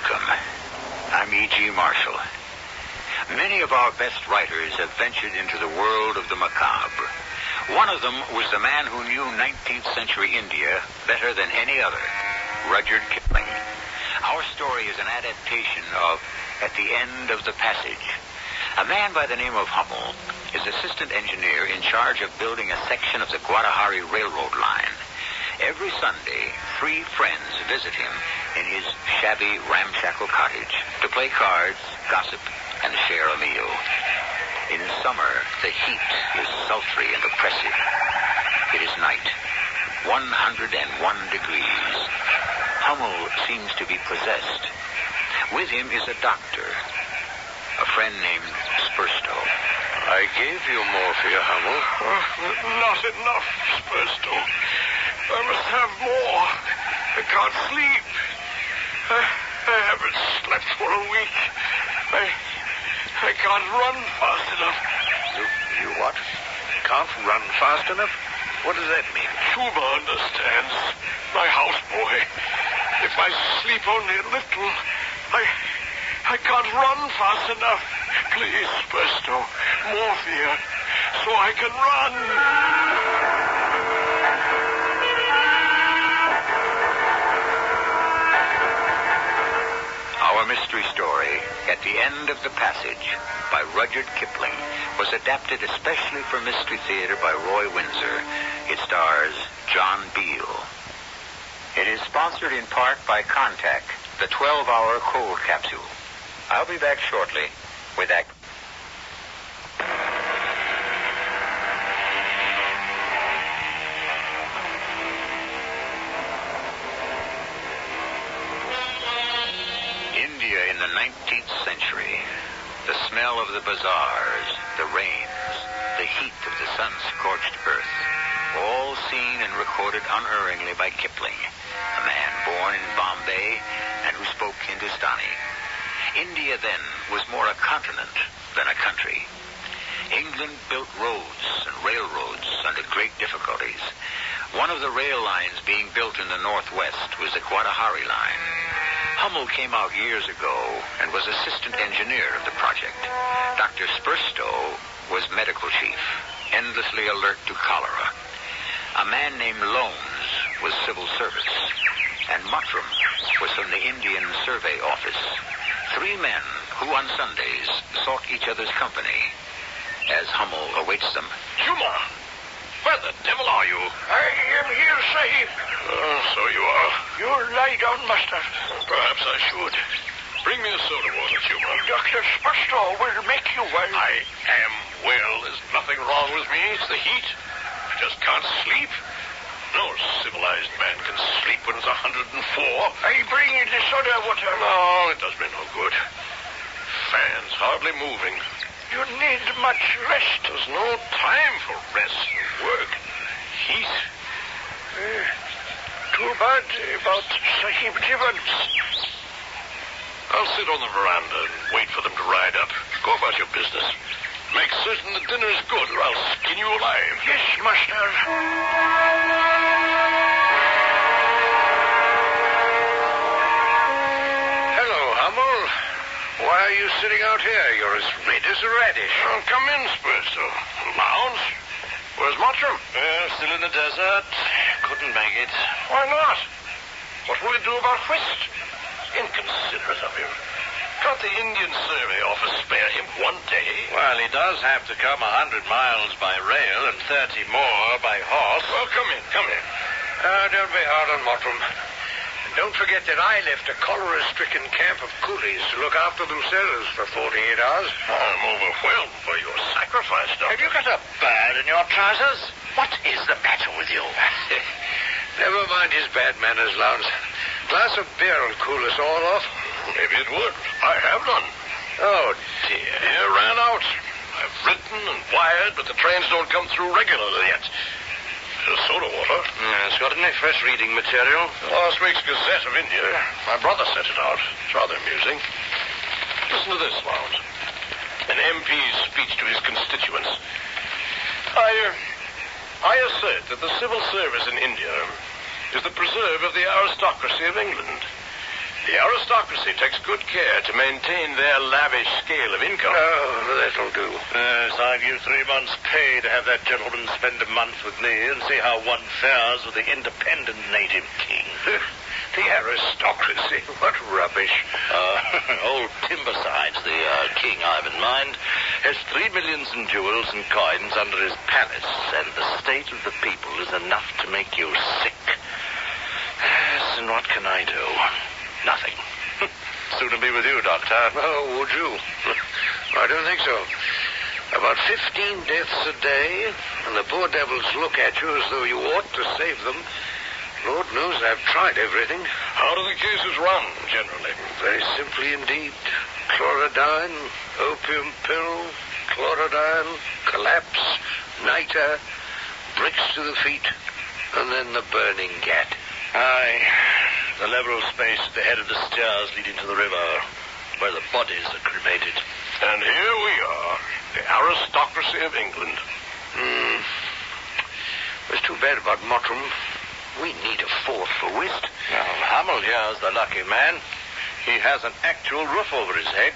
welcome. I'm E.G. Marshall. Many of our best writers have ventured into the world of the macabre. One of them was the man who knew 19th century India better than any other, Rudyard Kipling. Our story is an adaptation of At the End of the Passage. A man by the name of Hummel is assistant engineer in charge of building a section of the Guadalajara Railroad line. Every Sunday, 3 friends visit him in his shabby, ramshackle cottage to play cards, gossip, and share a meal. In summer, the heat is sultry and oppressive. It is night, 101 degrees. Hummel seems to be possessed. With him is a doctor, a friend named Spursto. I gave you morphia, Hummel. Not enough, Spursto. I must have more. I can't sleep. I haven't slept for a week. I can't run fast enough. You what? Can't run fast enough? What does that mean? Tuba understands. My houseboy. If I sleep only a little, I can't run fast enough. Please, Spursto, morphia, so I can run. Our mystery story, At the End of the Passage, by Rudyard Kipling, was adapted especially for Mystery Theater by Roy Windsor. It stars John Beale. It is sponsored in part by Contact, the 12-hour cold capsule. I'll be back shortly with Act... India in the 19th century. The smell of the bazaars, the rains, the heat of the sun-scorched earth, all seen and recorded unerringly by Kipling, a man born in Bombay and who spoke Hindustani. India then was more a continent than a country. England built roads and railroads under great difficulties. One of the rail lines being built in the northwest was the Guadalajara line. Hummel came out years ago and was assistant engineer of the project. Dr. Spursto was medical chief, endlessly alert to cholera. A man named Lones was civil service, and Mottram was from the Indian Survey Office. 3 men who on Sundays sought each other's company as Hummel awaits them. Juma, where the devil are you? I am here, Sahib. Oh, so you are. You lie down, master. Perhaps I should. Bring me a soda water, Juma. Dr. Spursto will make you well. I am well. There's nothing wrong with me. It's the heat. I just can't sleep. No civilized man can sleep when it's 104. I bring you the soda water. No, it does me no good. Fans hardly moving. You need much rest. There's no time for rest and work. Heat. Too bad about Sahib Jivans. I'll sit on the veranda and wait for them to ride up. Go about your business. Make certain the dinner is good, or I'll skin you alive. Yes, master. Hello, Hummel. Why are you sitting out here? You're as red as a radish. Oh, come in, Spursto. Lounge. Where's Mottram? Still in the desert. Couldn't make it. Why not? What will he do about whist? Inconsiderate of him. Can't the Indian Survey Office spare him 1 day? Well, he does have to come 100 miles by rail and 30 more by horse. Well, come in. Don't be hard on Mottram. And don't forget that I left a cholera-stricken camp of coolies to look after themselves for 48 hours. I'm overwhelmed by your sacrifice, Doctor. Have you got a bird in your trousers? What is the matter with you? Never mind his bad manners, Lowndes. Glass of beer will cool us all off. Maybe it would. I have none. Oh, dear. Beer ran out. I've written and wired, but the trains don't come through regularly yet. There's soda water. It's got any fresh reading material? Last week's Gazette of India. My brother sent it out. It's rather amusing. Listen to this, Lowndes. An MP's speech to his constituents. I assert that the civil service in India is the preserve of the aristocracy of England. The aristocracy takes good care to maintain their lavish scale of income. Oh, that'll do. Yes, I'll give 3 months' pay to have that gentleman spend a month with me and see how one fares with the independent native king. The aristocracy. What rubbish. Old Timbersides, the king I've in mind, has 3 millions in jewels and coins under his palace, and the state of the people is enough to make you sick. Yes, and what can I do? Nothing. Soon to be with you, Doctor. Oh, would you? I don't think so. About 15 deaths a day, and the poor devils look at you as though you ought to save them. Lord knows I've tried everything. How do the cases run, generally? Very simply indeed. Chlorodyne, opium pill, chlorodyne, collapse, niter, bricks to the feet, and then the burning gat. Aye. The level space at the head of the stairs leading to the river, where the bodies are cremated. And here we are, the aristocracy of England. It's too bad about Mottram. We need a fourth for whist. Now, Hamel here is the lucky man. He has an actual roof over his head.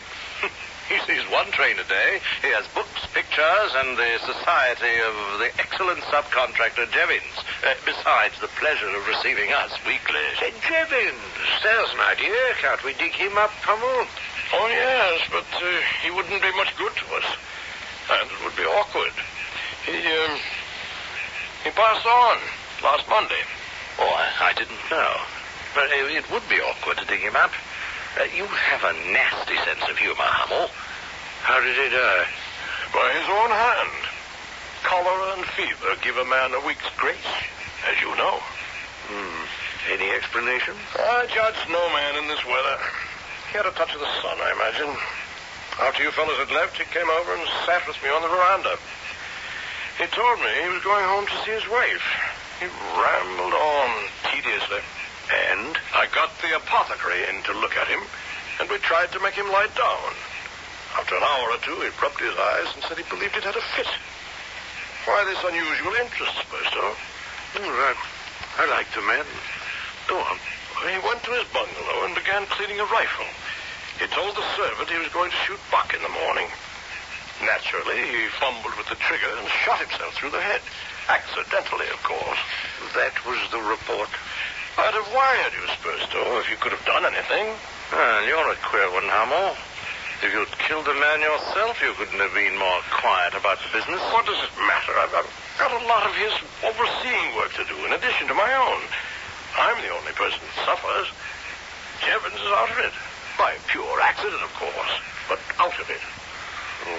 He sees 1 train a day. He has books, pictures, and the society of the excellent subcontractor Jevons, besides the pleasure of receiving us weekly. Jevons, there's an idea. Can't we dig him up, Hummel? Oh, yes, but he wouldn't be much good to us. And it would be awkward. He passed on last Monday. Oh, I didn't know. But it would be awkward to dig him up. You have a nasty sense of humor, Hummel. How did he die? By his own hand. Cholera and fever give a man a week's grace, as you know. Any explanation? I judge no man in this weather. He had a touch of the sun, I imagine. After you fellows had left, he came over and sat with me on the veranda. He told me he was going home to see his wife. He rambled on tediously. And? I got the apothecary in to look at him, and we tried to make him lie down. After an hour or two, he rubbed his eyes and said he believed he'd had a fit. Why this unusual interest, Spurstow? I like the man. Go on. He went to his bungalow and began cleaning a rifle. He told the servant he was going to shoot buck in the morning. Naturally, he fumbled with the trigger and shot himself through the head. Accidentally, of course. That was the report. I'd have wired you, Spurstow, if you could have done anything. Well, you're a queer one, Hummel. If you'd killed the man yourself, you couldn't have been more quiet about the business. What does it matter? I've got a lot of his overseeing work to do, in addition to my own. I'm the only person that suffers. Jevons is out of it. By pure accident, of course, but out of it.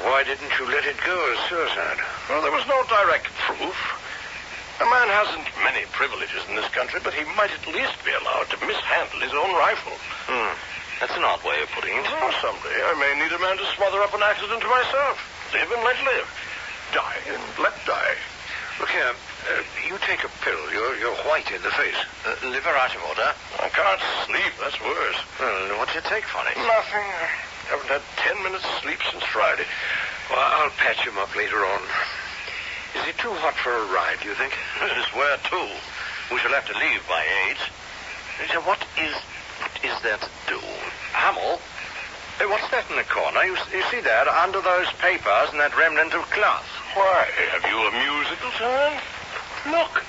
Why didn't you let it go as suicide? Well, there was no direct proof. A man hasn't many privileges in this country, but he might at least be allowed to mishandle his own rifle. That's an odd way of putting it. Well, someday I may need a man to smother up an accident to myself. Live and let live. Die and let die. Look here, you take a pill. You're white in the face. Liver out of order. I can't sleep. That's worse. Well, what do you take for it? Nothing. I haven't had 10 minutes sleep since Friday. Well, I'll patch him up later on. Is it too hot for a ride, do you think? Where to? We shall have to leave by 8. So what is there to do? Hummel? Hey, what's that in the corner? You see that? Under those papers and that remnant of cloth. Why, have you a musical turn? Look.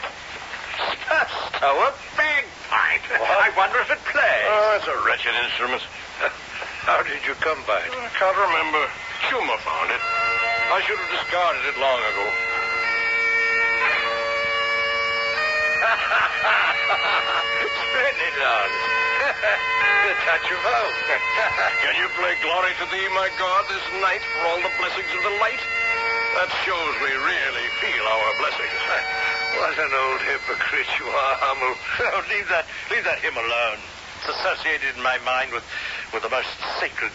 Spurstow, a bagpipe. I wonder if it plays. Oh, it's a wretched instrument. How did you come by it? I can't remember. Humor found it. I should have discarded it long ago. Splendid, Lance. The touch of home. Can you play Glory to Thee, my God, this night for all the blessings of the light? That shows we really feel our blessings. What an old hypocrite you are, Hummel. Oh, leave that hymn alone. It's associated in my mind with the most sacred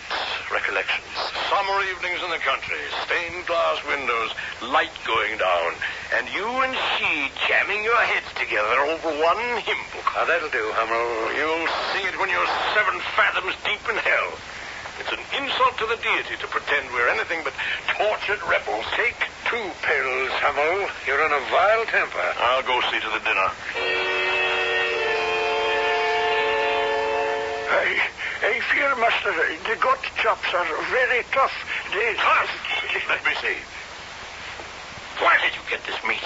recollections. Summer evenings in the country, stained glass windows, light going down, and you and she jamming your heads together over one hymn book. Now, that'll do, Hummel. You'll see it when you're 7 fathoms deep in hell. It's an insult to the deity to pretend we're anything but tortured rebels. Take 2 pills, Hummel. You're in a vile temper. I'll go see to the dinner. I fear, Master, the goat chops are very tough. Tough? Let me see. Where did you get this meat?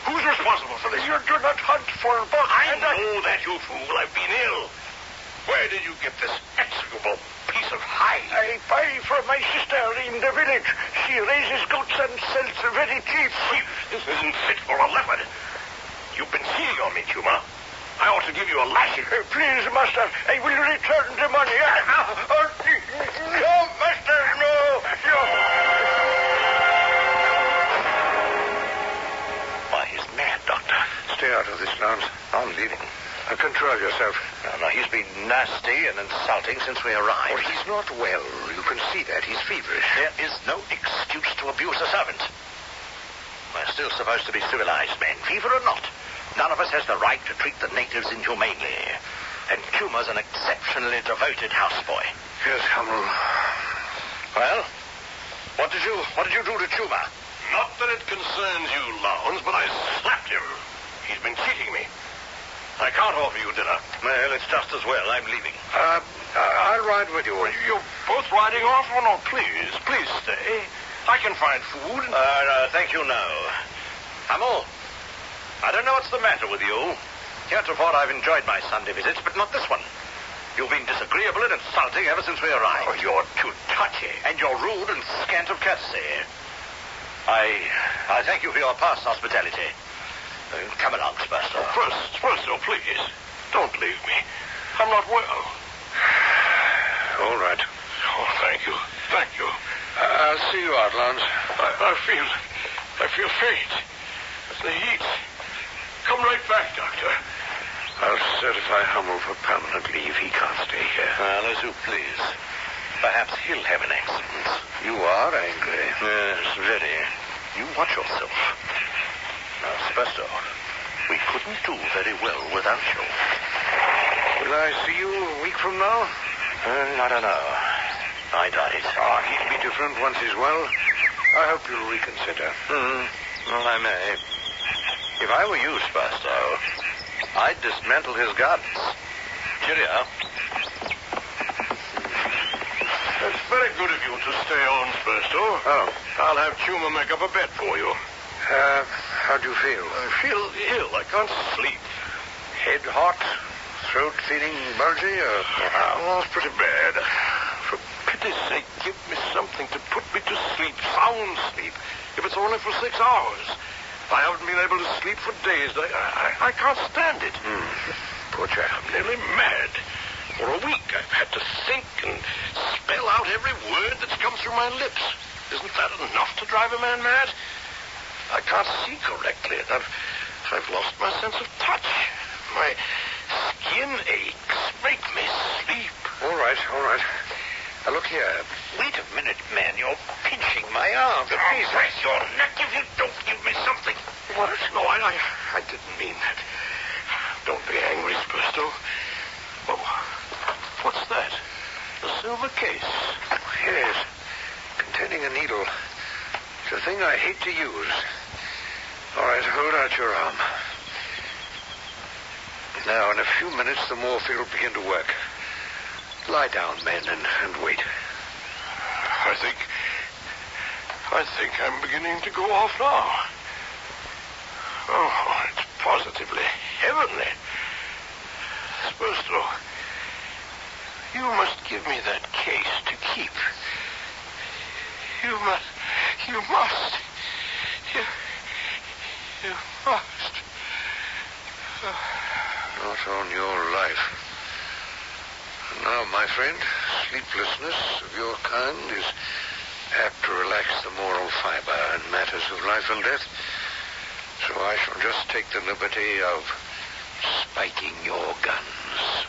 Who's responsible for this? You do not hunt for buck. I know that, you fool. I've been ill. Where did you get this execrable piece of hide? I buy from my sister in the village. She raises goats and sells very cheap. This isn't fit for a leopard. You've been cheating on me, Chuma. I ought to give you a lashing. Please, Master, I will return the money. No, Master, no. Why, he's mad, Doctor. Stay out of this, Lance. I'm leaving. Control yourself. No, he's been nasty and insulting since we arrived. Oh, he's not well. You can see that. He's feverish. There is no excuse to abuse a servant. We're still supposed to be civilized men, fever or not. None of us has the right to treat the natives inhumanely. And Chuma's an exceptionally devoted houseboy. Yes, Hummel. Well, what did you do to Chuma? Not that it concerns you, Lowndes, but I slapped him. He's been cheating me. I can't offer you dinner. Well, it's just as well. I'm leaving. I'll ride with you. You're both riding off? Oh, no, please stay. I can find food. Thank you, no. Hummel, I don't know what's the matter with you. Heretofore, I've enjoyed my Sunday visits, but not this one. You've been disagreeable and insulting ever since we arrived. Oh, you're too touchy. And you're rude and scant of courtesy. I thank you for your past hospitality. Come along, Spurstow. Spurstow, please. Don't leave me. I'm not well. All right. Oh, thank you. Thank you. I'll see you out, Lance. I feel faint. It's the heat. Come right back, Doctor. I'll certify Hummel for permanent leave. He can't stay here. Well, as you please. Perhaps he'll have an accident. You are angry. Yes, very. You watch yourself. Now, Spurstow, we couldn't do very well without you. Will I see you a week from now? I don't know. I doubt it. Oh, he'll be different once he's well. I hope you'll reconsider. Well, I may. If I were you, Spurstow, I'd dismantle his gardens. Cheerio. That's very good of you to stay on, Spurstow. Oh. I'll have Chuma make up a bed for you. How do you feel? I feel ill. I can't sleep. Head hot? Throat feeling bulgy? Oh, it's pretty bad. For pity's sake, give me something to put me to sleep. Sound sleep. If it's only for 6 hours. I haven't been able to sleep for days. I can't stand it. Poor chap. I'm nearly mad. For a week, I've had to think and spell out every word that's come through my lips. Isn't that enough to drive a man mad? I can't see correctly. I've lost my sense of touch. My skin aches make me sleep. All right. Now, look here. Wait a minute, man. You're pinching my arm. Please, press your neck if you don't give me something. What? No, I didn't mean that. Don't be angry, Spurstow. Oh, what's that? A silver case. Yes. Containing a needle. It's a thing I hate to use. All right, hold out your arm. Now, in a few minutes, the morphine will begin to work. Lie down, men, and wait. I think I'm beginning to go off now. Oh, it's positively heavenly. Spurstow, you must give me that case to keep. You must. You must. Not on your life. And now, my friend, sleeplessness of your kind is apt to relax the moral fiber in matters of life and death. So I shall just take the liberty of spiking your guns.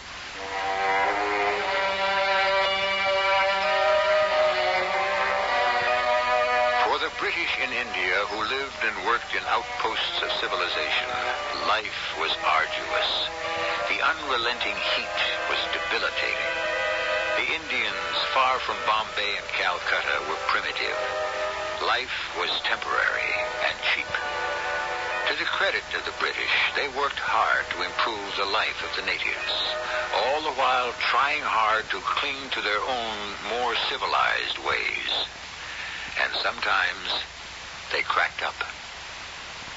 For the British in India who lived and worked in outposts of civilization, life was arduous. The unrelenting heat was debilitating. The Indians, far from Bombay and Calcutta, were primitive. Life was temporary and cheap. To the credit of the British, they worked hard to improve the life of the natives, all the while trying hard to cling to their own more civilized ways. And sometimes they cracked up.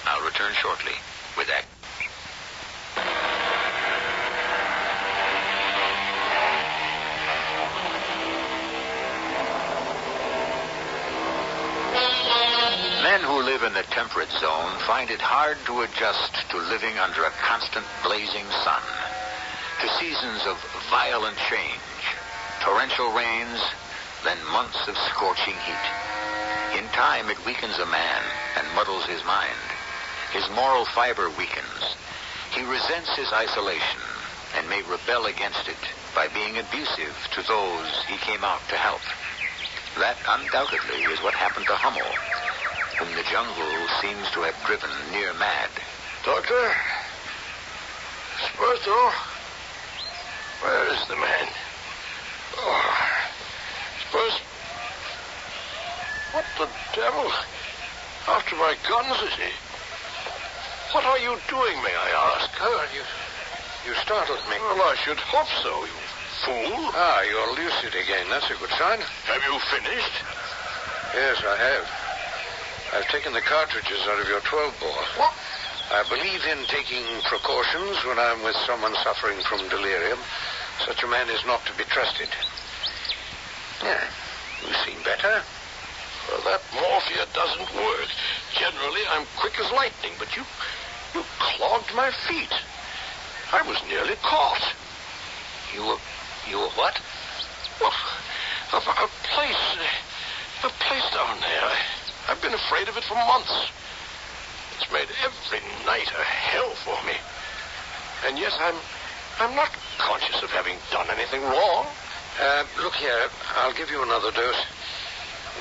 I'll return shortly with that. Men who live in the temperate zone find it hard to adjust to living under a constant blazing sun, to seasons of violent change, torrential rains, then months of scorching heat. In time, it weakens a man and muddles his mind. His moral fiber weakens. He resents his isolation and may rebel against it by being abusive to those he came out to help. That undoubtedly is what happened to Hummel, whom the jungle seems to have driven near mad. Doctor? Sperto? Where is the man? Oh, Spurs... What the devil? After my guns, is he? What are you doing, may I ask? Oh, you startled me. Well, I should hope so, you fool. Ah, you're lucid again. That's a good sign. Have you finished? Yes, I have. I've taken the cartridges out of your 12-bore. What? I believe in taking precautions when I'm with someone suffering from delirium. Such a man is not to be trusted. Yeah, you seem better. Well, that morphia doesn't work. Generally, I'm quick as lightning, but you clogged my feet. I was nearly caught. You were what? Well, a place down there. I've been afraid of it for months. It's made every night a hell for me. And yet I'm not conscious of having done anything wrong. Look here, I'll give you another dose.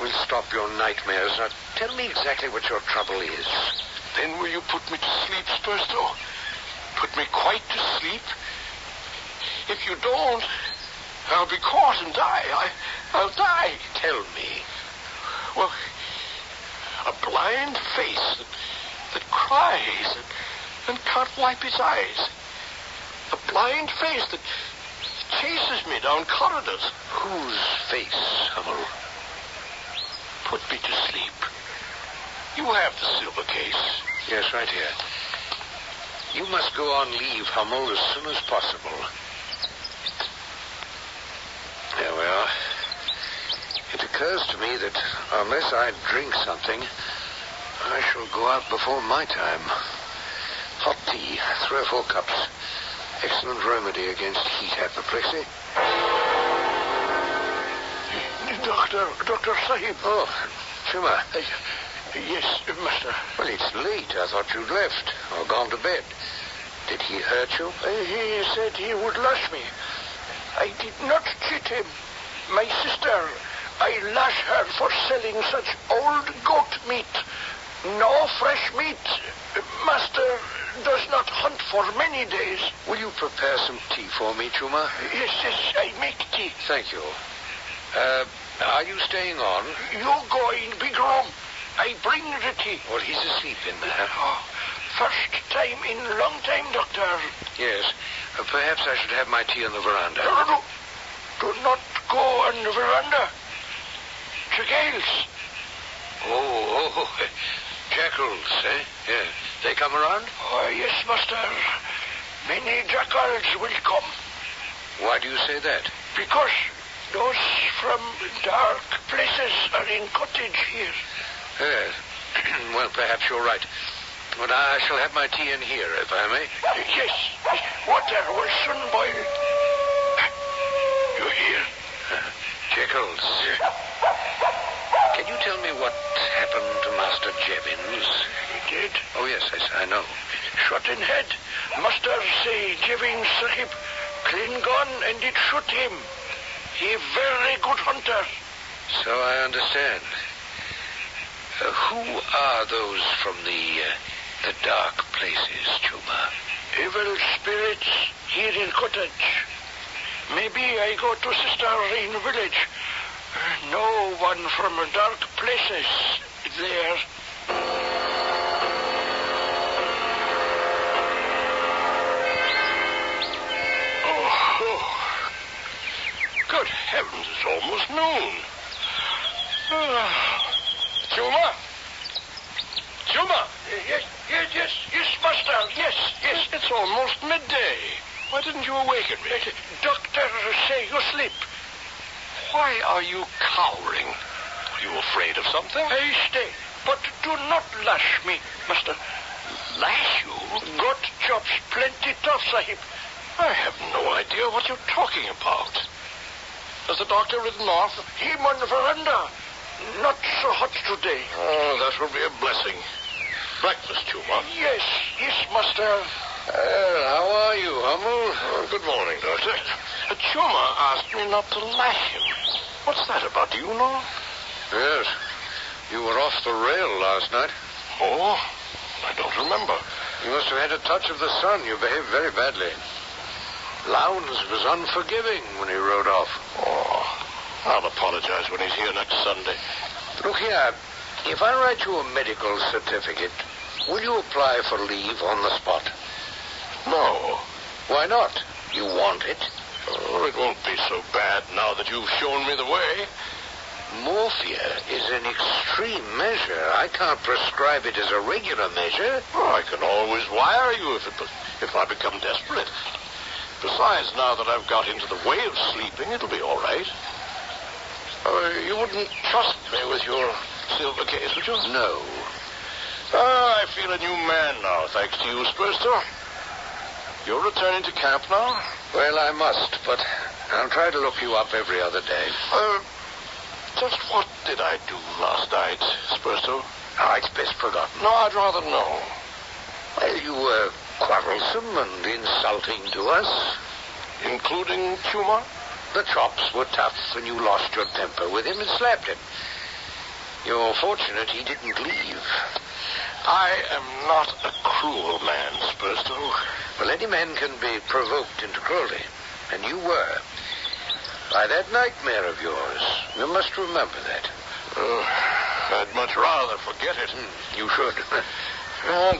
We'll stop your nightmares. Now, tell me exactly what your trouble is. Then will you put me to sleep, Spursto? Put me quite to sleep? If you don't, I'll be caught and die. I'll die. Tell me. Well, a blind face that cries and can't wipe its eyes. A blind face that chases me down corridors. Whose face, Hummel? Put me to sleep. You have the silver case. Yes, right here. You must go on leave, Hummel, as soon as possible. There we are. It occurs to me that unless I drink something, I shall go out before my time. Hot tea, 3 or 4 cups. Excellent remedy against heat apoplexy. Dr. Sahib. Oh, Chuma. Yes, master. Well, it's late. I thought you'd left or gone to bed. Did he hurt you? He said he would lash me. I did not cheat him. My sister, I lash her for selling such old goat meat. No fresh meat. Master does not hunt for many days. Will you prepare some tea for me, Chuma? Yes, I make tea. Thank you. Are you staying on? You go in big room. I bring the tea. Well, he's asleep in there. Oh, first time in long time, doctor. Yes. Perhaps I should have my tea on the veranda. No. Do not go on the veranda. Jackals. Oh, jackals, eh? Yeah. They come around? Oh, yes, master. Many jackals will come. Why do you say that? Because those from dark places are in cottage here. Yes. Well, perhaps you're right. But I shall have my tea in here, if I may. Yes. Water will soon boil. You hear? Jackals. Can you tell me what happened to Master Jevons? He did. Oh, yes, I know. Shot in head. Master say Jevons Sahib clean gun and it shoot him. He very good hunter. So I understand. Who are those from the dark places, Chuma? Evil spirits here in cottage. Maybe I go to sister in village. No one from dark places there. Good heavens, it's almost noon. Chuma? Chuma? Yes, master. Yes. It's almost midday. Why didn't you awaken me? Doctor say you sleep. Why are you cowering? Are you afraid of something? I stay, but do not lash me, master. Lash you? Got chops plenty tough, Sahib. I have no idea what you're talking about. Has the doctor ridden off? Him on the veranda. Not so hot today. Oh, that will be a blessing. Breakfast, Chuma. Yes, master. How are you, Hummel? Oh, good morning, Doctor. Chuma asked me not to lash him. What's that about? Do you know? Yes. You were off the rail last night. Oh, I don't remember. You must have had a touch of the sun. You behaved very badly. Lowndes was unforgiving when he rode off. Oh, I'll apologize when he's here next Sunday. Look here. If I write you a medical certificate, will you apply for leave on the spot? No. Why not? You want it. Oh, it won't be so bad now that you've shown me the way. Morphia is an extreme measure. I can't prescribe it as a regular measure. Oh, I can always wire you if I become desperate. Besides, now that I've got into the way of sleeping, it'll be all right. You wouldn't trust me with your silver case, would you? No. I feel a new man now, thanks to you, Spurster. You're returning to camp now? Well, I must, but I'll try to look you up every other day. Just what did I do last night, Spurster? Oh, it's best forgotten. No, I'd rather know. Well, you were quarrelsome and insulting to us. Including Chuma? The chops were tough and you lost your temper with him and slapped him. You're fortunate he didn't leave. I am not a cruel man, Spurster. Well, any man can be provoked into cruelty, and you were. By that nightmare of yours. You must remember that. I'd much rather forget it. You should.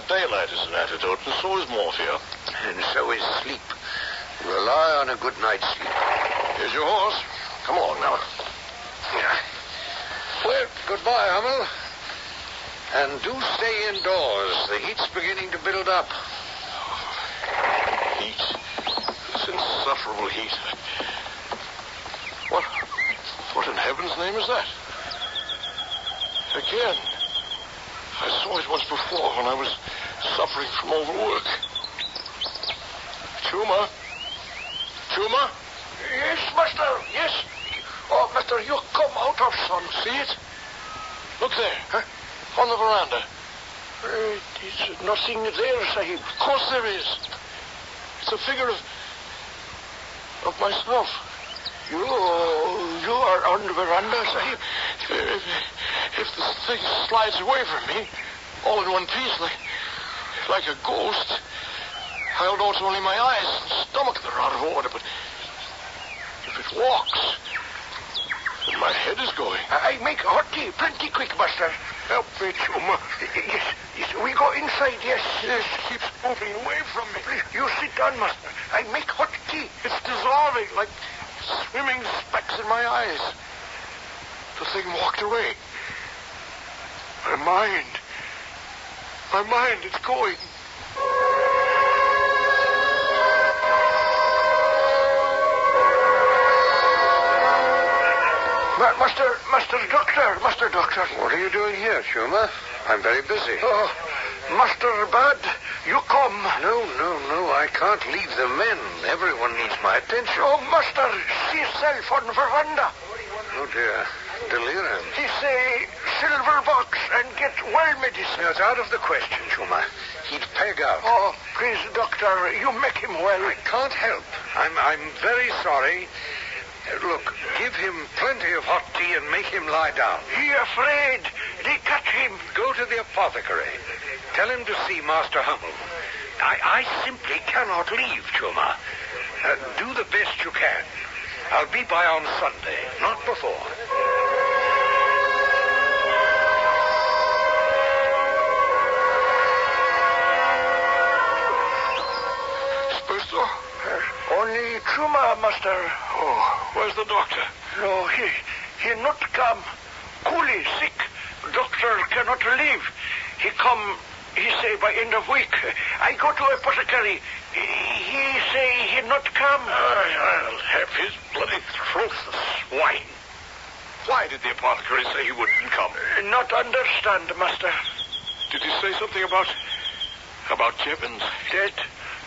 Daylight is an antidote, and so is morphia. And so is sleep. Rely on a good night's sleep. Here's your horse. Come along now. Yeah. Well, goodbye, Hummel. And do stay indoors. The heat's beginning to build up. Heat. This insufferable heat. What in heaven's name is that? Again. I saw it once before when I was suffering from overwork. Chuma? Chuma? Yes, master. Yes. Oh, master, you come out of sun. See it? Look there. Huh? On the veranda. There's nothing there, Sahib. Of course there is. It's a figure of myself. You are on the veranda, Sahib. If this thing slides away from me, all in one piece, like a ghost, I'll know it's only my eyes and stomach that are out of order. But if it walks, then my head is going. I make hot tea plenty quick, master. Help me, Chuma. Yes, we go inside, yes. Yes, it keeps moving away from me. Please, you sit down, master. I make hot tea. It's dissolving like swimming specks in my eyes. The thing walked away. My mind, it's going. Master Doctor. What are you doing here, Chuma? I'm very busy. Oh, Master Bad, you come. No, I can't leave the men. Everyone needs my attention. Oh, Master, see yourself on the veranda. Oh, dear. Delirium. He say silver box and get well medicine. No, it's out of the question, Chuma. He'd peg out. Oh, please, Doctor, you make him well. I can't help. I'm very sorry. Look, give him plenty of hot tea and make him lie down. He afraid. They catch him. Go to the apothecary. Tell him to see Master Hummel. I simply cannot leave, Chuma. Do the best you can. I'll be by on Sunday, not before. Spurster? only Chuma, master. Oh, where's the doctor? No, he not come. Coolie, sick. Doctor cannot leave. He come, he say, by end of week. I go to apothecary. He say he not come. I'll have his bloody throat, the swine. Why did the apothecary say he wouldn't come? Not understand, master. Did he say something about Jevons? Dead.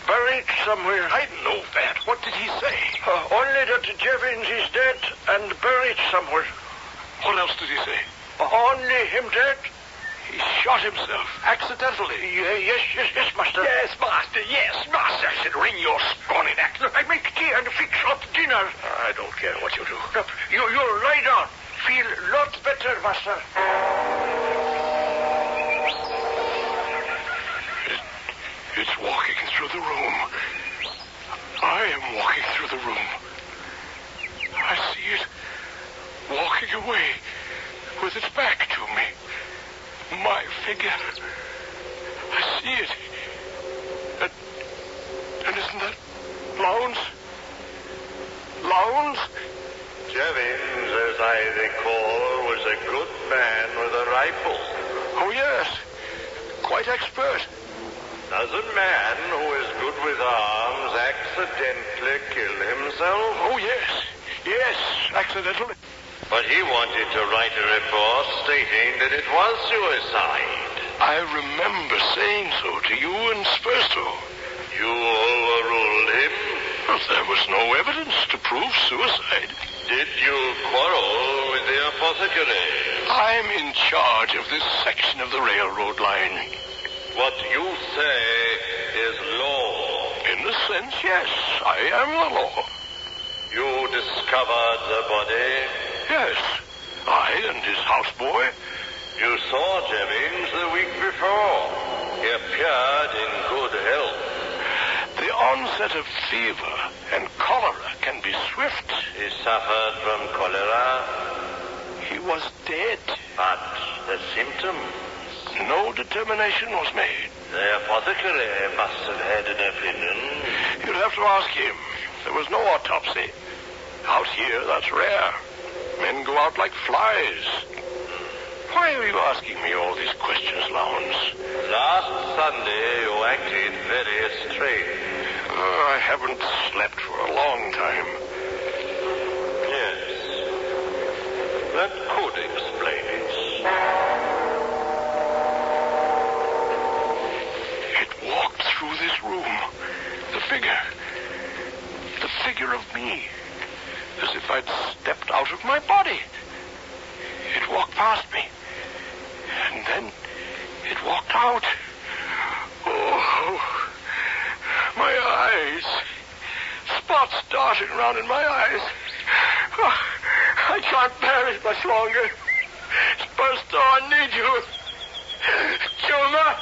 Buried somewhere. I know that. What did he say? Only that Jevons is dead and buried somewhere. What else did he say? Only him dead. He shot himself accidentally. Yes, master. Yes, master. I said, ring your scrawny neck. I make tea and fix up dinner. I don't care what you do. You lie down. Feel lot better, master. It's walking through the room. I am walking through the room. I see it walking away with its back to me. My figure. I see it. And isn't that Lowndes? Lowndes? Jevons, as I recall, was a good man with a rifle. Oh, yes. Quite expert. Does a man who is good with arms accidentally kill himself? Oh, yes. Yes, accidentally. But he wanted to write a report stating that it was suicide. I remember saying so to you and Spursto. You overruled him? Well, there was no evidence to prove suicide. Did you quarrel with the apothecary? I'm in charge of this section of the railroad line. What you say is law. In a sense, yes. I am the law. You discovered the body? Yes. I and his houseboy. You saw Jevons the week before. He appeared in good health. The onset of fever and cholera can be swift. He suffered from cholera? He was dead. But the symptoms? No determination was made. The apothecary must have had an opinion. You'll have to ask him. There was no autopsy. Out here, that's rare. Men go out like flies. Why are you asking me all these questions, Lowndes? Last Sunday, you acted very strange. I haven't slept for a long time. Yes. That could explain it. It walked through this room. The figure of me. As if I'd stepped out of my body. It walked past me. And then it walked out. Oh, my eyes. Spots darting around in my eyes. Oh, I can't bear it much longer. Spursto, I need you. Chuma!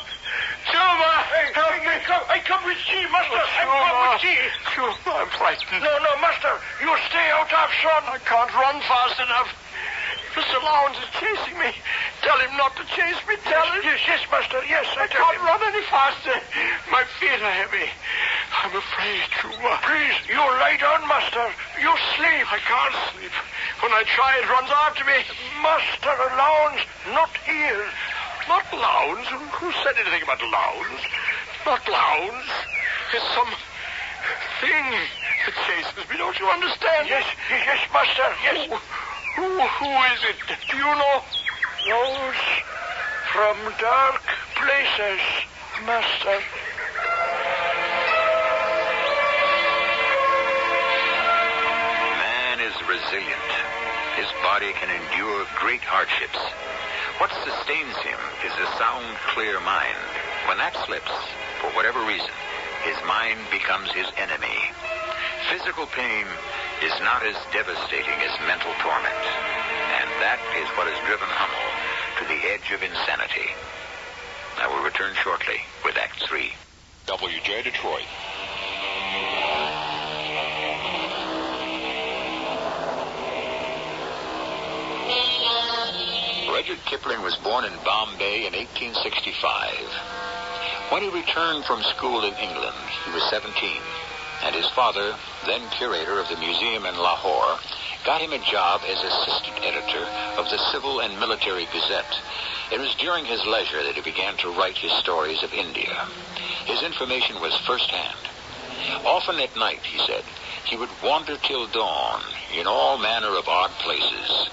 Help me. I come with tea, master. Oh, I come with tea. Chuma, I'm frightened. No, master. You stay out of sun. I can't run fast enough. Mr. Lowndes is chasing me. Tell him not to chase me. Tell him. Yes, master. Yes, I can't run any faster. My feet are heavy. I'm afraid, Chuma. Please, you lie down, master. You sleep. I can't sleep. When I try, it runs after me. Master Lowndes, not here. Not Lowndes? Who said anything about Lowndes? Not Lowndes. There's some thing that chases me. Don't you understand? Yes, master. Yes. Who is it? Do you know? Those from dark places, master. Man is resilient. His body can endure great hardships. What sustains him is a sound, clear mind. When that slips, for whatever reason, his mind becomes his enemy. Physical pain is not as devastating as mental torment. And that is what has driven Hummel to the edge of insanity. I will return shortly with Act 3. WJ Detroit. Rudyard Kipling was born in Bombay in 1865. When he returned from school in England, he was 17. and his father, then curator of the museum in Lahore, got him a job as assistant editor of the Civil and Military Gazette. It was during his leisure that he began to write his stories of India. His information was first-hand. Often at night, he said, he would wander till dawn in all manner of odd places,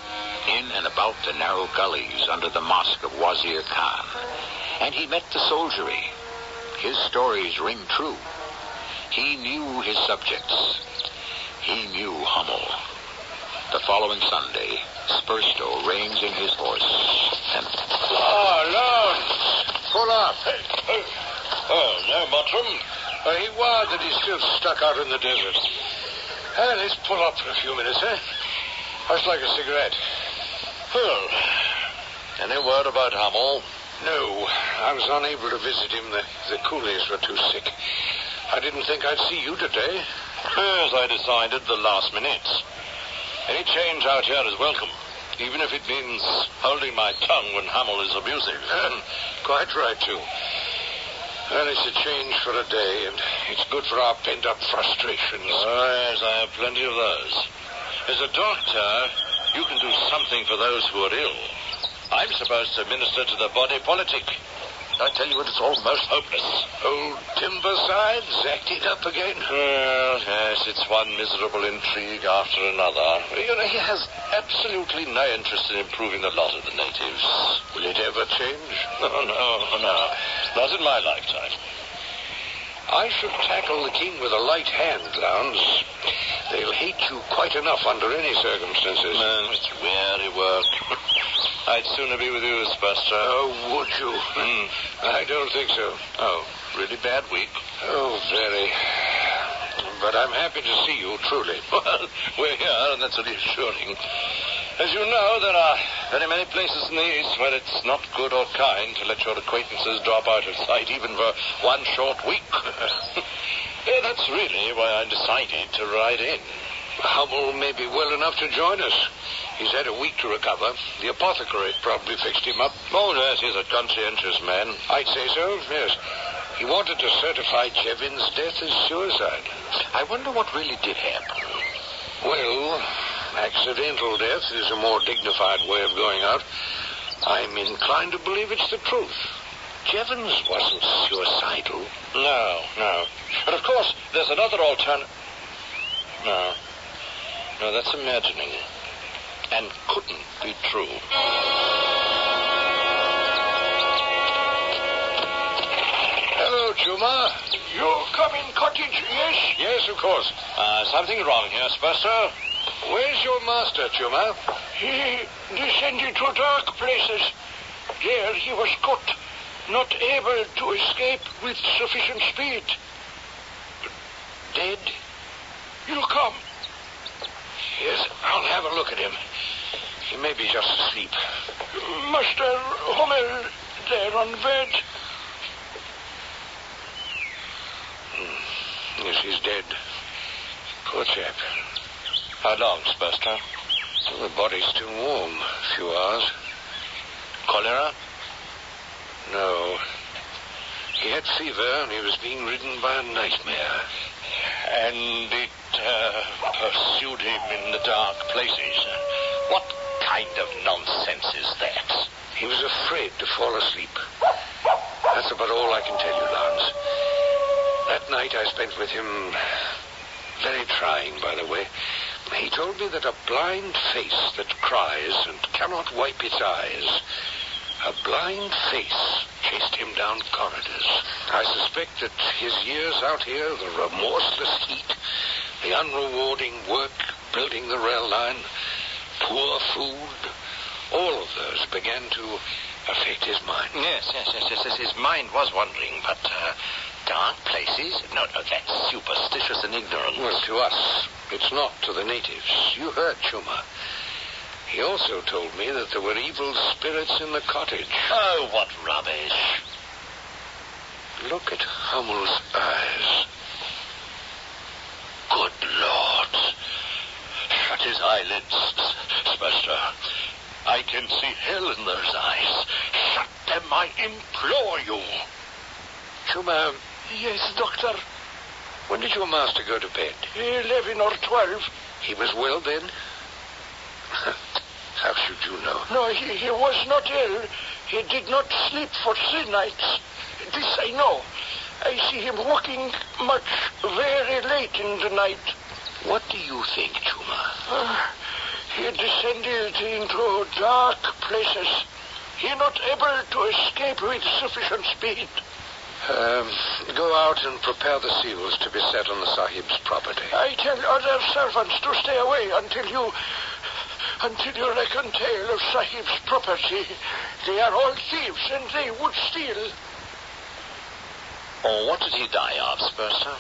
in and about the narrow gullies under the mosque of Wazir Khan. And he met the soldiery. His stories ring true. He knew his subjects. He knew Hummel. The following Sunday, Spurstow reins in his horse and... Lawrence! Pull up. Oh, no, Mottram. He was that he's still stuck out in the desert. Let's pull up for a few minutes, eh? How's like a cigarette? Well, any word about Hummel? No, I was unable to visit him. The coolies were too sick. I didn't think I'd see you today. As I decided the last minute. Any change out here is welcome, even if it means holding my tongue when Hummel is abusive. Quite right, too. Well, it's a change for a day, and it's good for our pent-up frustrations. Oh, yes, I have plenty of those. As a doctor, you can do something for those who are ill. I'm supposed to minister to the body politic. I tell you, it's almost hopeless. Old Timbersides acting up again? Well, yes, it's one miserable intrigue after another. You know, he has absolutely no interest in improving the lot of the natives. Will it ever change? No. Not in my lifetime. I should tackle the king with a light hand, Lowndes. They'll hate you quite enough under any circumstances. It's weary work. I'd sooner be with you, Spurstow. Oh, would you? I don't think so. Oh, really bad week? Oh, very. But I'm happy to see you, truly. Well, we're here, and that's reassuring. As you know, there are very many places in the East where it's not good or kind to let your acquaintances drop out of sight even for one short week. That's really why I decided to ride in. Hummel may be well enough to join us. He's had a week to recover. The apothecary probably fixed him up. Oh, yes, he's a conscientious man. I'd say so, yes. He wanted to certify Jevin's death as suicide. I wonder what really did happen. Well, accidental death is a more dignified way of going out. I'm inclined to believe it's the truth. Jevons wasn't suicidal. No. But, of course, there's another alternative. No, that's imagining. And couldn't be true. Hello, Chuma. You come in cottage, yes? Yes, of course. Something wrong here, Spurstow. Where's your master, Chuma? He descended to dark places. There he was caught, not able to escape with sufficient speed. Dead? You come. Yes, I'll have a look at him. He may be just asleep. Master Hummel there on bed. Yes, he's dead. Poor chap. How long, Spurstow? Well, the body's still warm. A few hours. Cholera? No. He had fever and he was being ridden by a nightmare. And it pursued him in the dark places. What kind of nonsense is that? He was afraid to fall asleep. That's about all I can tell you, Lance. That night I spent with him, very trying, by the way. He told me that a blind face that cries and cannot wipe its eyes, a blind face chased him down corridors. I suspect that his years out here, the remorseless heat, the unrewarding work building the rail line, poor food, all of those began to affect his mind. Yes. His mind was wandering, but dark places? No, that's superstitious and ignorant. Well, to us, it's not to the natives. You heard Chuma. He also told me that there were evil spirits in the cottage. Oh, what rubbish. Look at Hummel's eyes. Good Lord. Shut his eyelids, Spurstow. I can see hell in those eyes. Shut them, I implore you. Chuma, Yes, doctor. When did your master go to bed? 11 or 12. He was well then? How should you know? No, he was not ill. He did not sleep for 3 nights. This I know. I see him walking much very late in the night. What do you think, Chuma? He descended into dark places. He not able to escape with sufficient speed. Go out and prepare the seals to be set on the Sahib's property. I tell other servants to stay away until you reckon tale of Sahib's property. They are all thieves, and they would steal. Oh, what did he die of, Spurster?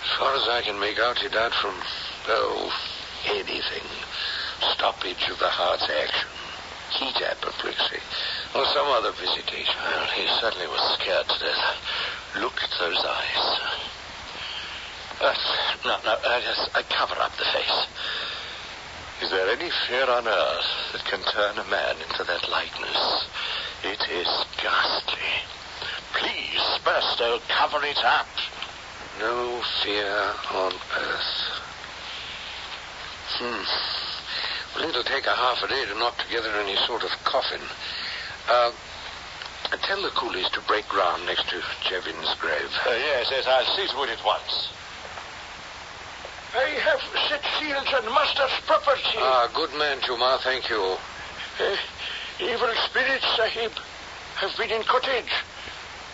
As far as I can make out, he died from, anything. Stoppage of the heart's action. Heat apoplexy. Or some other visitation. Well, he certainly was scared to death. Look at those eyes. I cover up the face. Is there any fear on earth that can turn a man into that likeness? It is ghastly. Please, Spurstow, cover it up. No fear on earth. Well, it'll take a half a day to knock together any sort of coffin. Tell the coolies to break ground next to Jevin's grave. Yes, I'll see to it at once. I have set seals on master's property. Good man, Chuma, thank you. Evil spirits, Sahib, have been in cottage.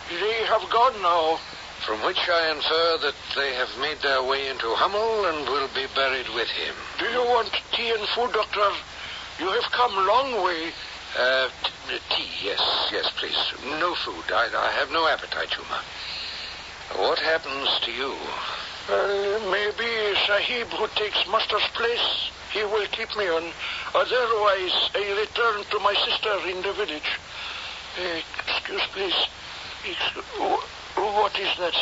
They have gone now. From which I infer that they have made their way into Hummel and will be buried with him. Do you want tea and food, Doctor? You have come a long way. Tea, yes, please. No food. I have no appetite, Chuma. What happens to you? Maybe Sahib, who takes master's place, he will keep me on. Otherwise, I return to my sister in the village. Excuse, please. What is that?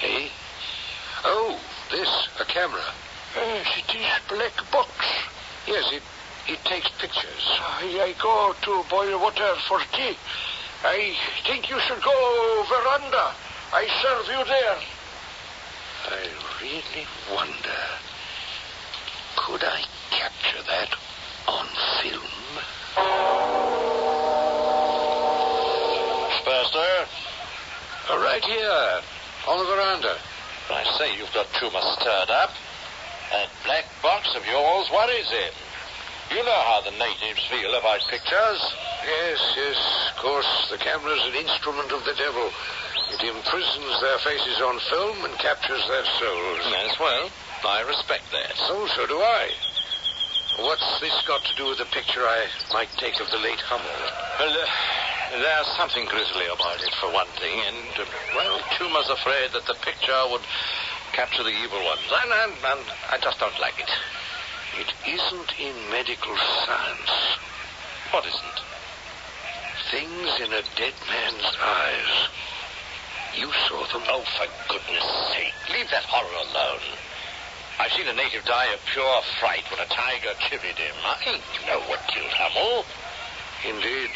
Hey? Oh, this, a camera. Yes, it is black box. Yes, it takes pictures. I go to boil water for tea. I think you should go veranda. I serve you there. I really wonder, could I capture that on film? Spurster? Right here, on the veranda. I say you've got Chuma stirred up. That black box of yours worries him. You know how the natives feel about pictures. Yes, of course, the camera's an instrument of the devil. It imprisons their faces on film and captures their souls. Yes, well, I respect that. Oh, so do I. What's this got to do with the picture I might take of the late Hummel? Well, there's something grisly about it, for one thing, and, Chuma's afraid that the picture would capture the evil ones, and I just don't like it. It isn't in medical science. What isn't? Things in a dead man's eyes. You saw them. Oh, for goodness sake, leave that horror alone. I've seen a native die of pure fright when a tiger chivied him. I know what killed Hummel. Indeed.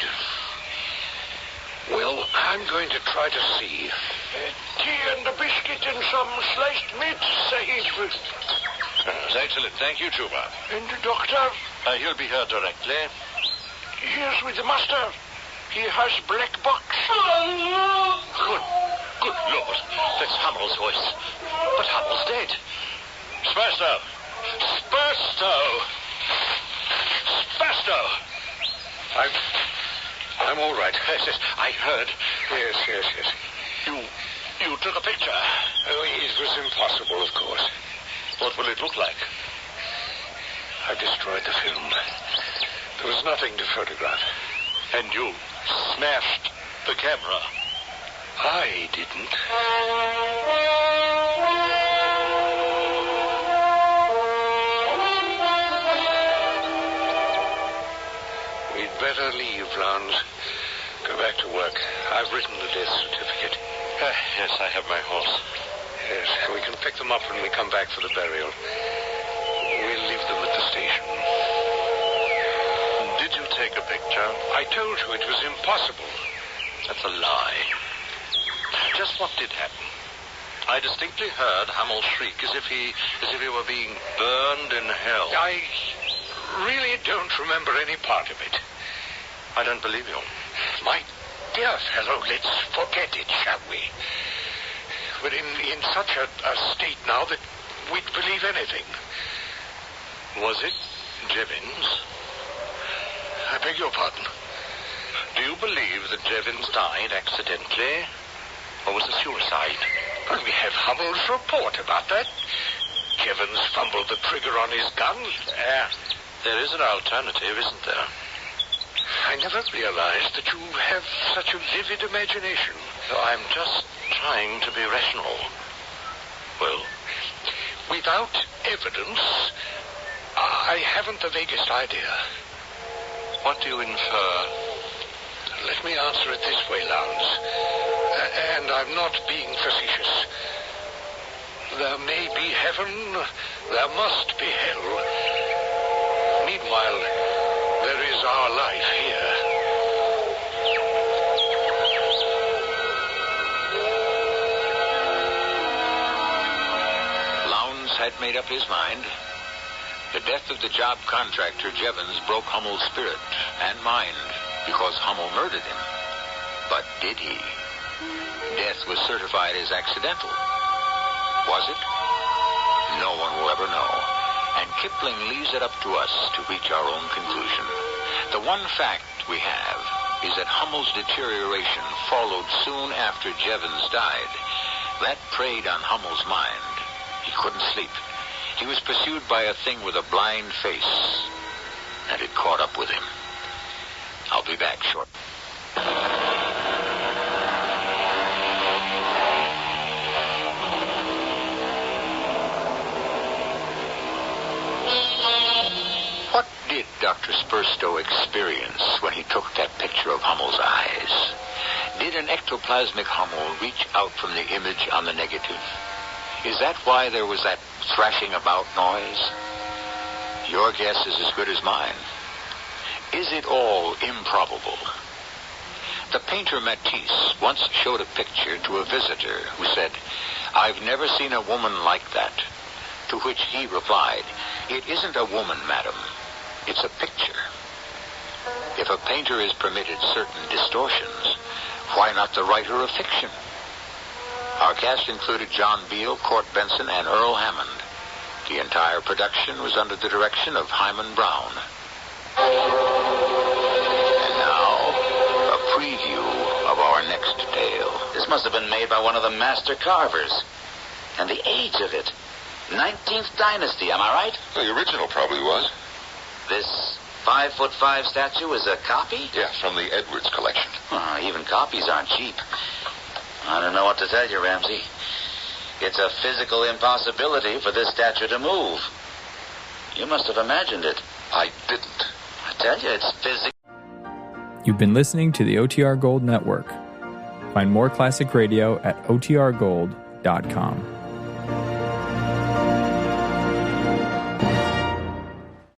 Well, I'm going to try to see. Tea and a biscuit and some sliced meat, Sahib. That's excellent. Thank you, Chuma. And the doctor? He'll be here directly. Here's with the master. He has black box. Good Lord. That's Hummel's voice. But Hummel's dead. Spurstow! I'm all right. Yes, I heard. Yes. You took a picture. Oh, it was impossible, of course. What will it look like? I destroyed the film. There was nothing to photograph. And you smashed the camera. I didn't. We'd better leave, Lance. Go back to work. I've written the death certificate. Yes, I have my horse. Yes, we can pick them up when we come back for the burial. We'll leave them at the station. Did you take a picture? I told you it was impossible. That's a lie. Just what did happen? I distinctly heard Hummel shriek as if he were being burned in hell. I really don't remember any part of it. I don't believe you. My dear fellow, let's forget it, shall we? We're in such a state now that we'd believe anything. Was it Jevons? I beg your pardon? Do you believe that Jevons died accidentally? Or was it suicide? Well, we have Hummel's report about that. Jevons fumbled the trigger on his gun. There is an alternative, isn't there? I never realized that you have such a vivid imagination. I'm just trying to be rational. Well, without evidence, I haven't the vaguest idea. What do you infer? Let me answer it this way, Lowndes. And I'm not being facetious. There may be heaven, there must be hell. Meanwhile, there is our life here. Lowndes had made up his mind. The death of the job contractor Jevons broke Hummel's spirit and mind because Hummel murdered him. But did he? Death was certified as accidental. Was it? No one will ever know. And Kipling leaves it up to us to reach our own conclusion. The one fact we have is that Hummel's deterioration followed soon after Jevons died. That preyed on Hummel's mind. He couldn't sleep. He was pursued by a thing with a blind face, and it caught up with him. I'll be back shortly. What did Dr. Spurstow experience when he took that picture of Hummel's eyes? Did an ectoplasmic Hummel reach out from the image on the negative? Is that why there was that thrashing about noise? Your guess is as good as mine. Is it all improbable? The painter Matisse once showed a picture to a visitor who said, "I've never seen a woman like that." To which he replied, "It isn't a woman, madam. It's a picture." If a painter is permitted certain distortions, why not the writer of fiction? Our cast included John Beale, Court Benson, and Earl Hammond. The entire production was under the direction of Hyman Brown. And now, a preview of our next tale. This must have been made by one of the master carvers. And the age of it. 19th dynasty, am I right? Well, the original probably was. This 5'5" statue is a copy? Yeah, from the Edwards collection. Even copies aren't cheap. I don't know what to tell you, Ramsey. It's a physical impossibility for this statue to move. You must have imagined it. I didn't. I tell you, it's physical. You've been listening to the OTR Gold Network. Find more classic radio at otrgold.com.